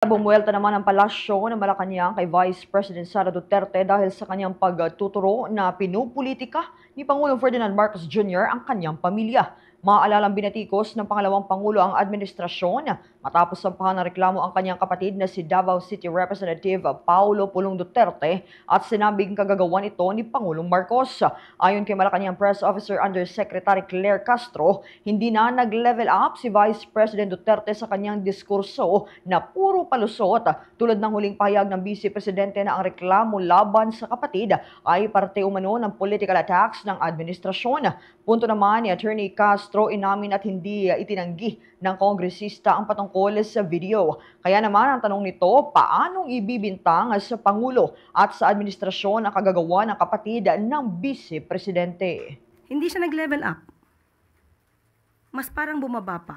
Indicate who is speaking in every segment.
Speaker 1: Bumuelta naman ang palasyo ng Malacanang kay Vice President Sara Duterte dahil sa kanyang pagtuturo na pinupolitika ni Pangulong Ferdinand Marcos Jr. ang kanyang pamilya. Maalalang binatikos ng pangalawang Pangulo ang administrasyon matapos sampahan ng reklamo ang kanyang kapatid na si Davao City Representative Paulo Pulong Duterte at sinabing kagagawan ito ni Pangulong Marcos. Ayon kay Malacanang Press Officer Undersecretary Claire Castro, hindi na nag-level up si Vice President Duterte sa kanyang diskurso na puro palusot tulad ng huling pahayag ng Vice Presidente na ang reklamo laban sa kapatid ay parte umano ng political attacks ng administrasyon. Punto naman ni Attorney Castro, inamin at hindi itinanggi ng kongresista ang patungkol sa video. Kaya naman ang tanong nito, paanong ibibintang sa Pangulo at sa administrasyon ang kagagawa ng kapatid ng Vice Presidente?
Speaker 2: Hindi siya nag-level up. Mas parang bumaba pa.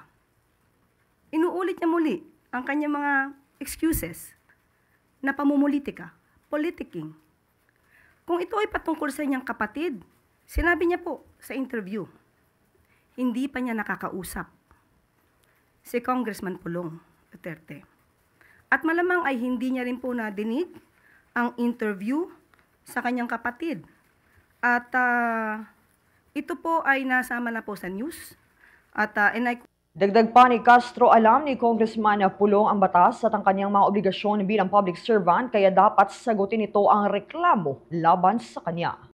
Speaker 2: Inuulit niya muli ang kanyang mga excuses na pamumulitika, politicking. Kung ito ay patungkol sa inyong kapatid, sinabi niya po sa interview, hindi pa niya nakakausap si Congressman Pulong Duterte. At malamang ay hindi niya rin po nadinig ang interview sa kanyang kapatid. At ito po ay nasama na po sa news. At
Speaker 1: Dagdag pa ni Castro, alam ni Congressman Pulong ang batas at ang kanyang mga obligasyon bilang public servant kaya dapat sagutin ito ang reklamo laban sa kanya.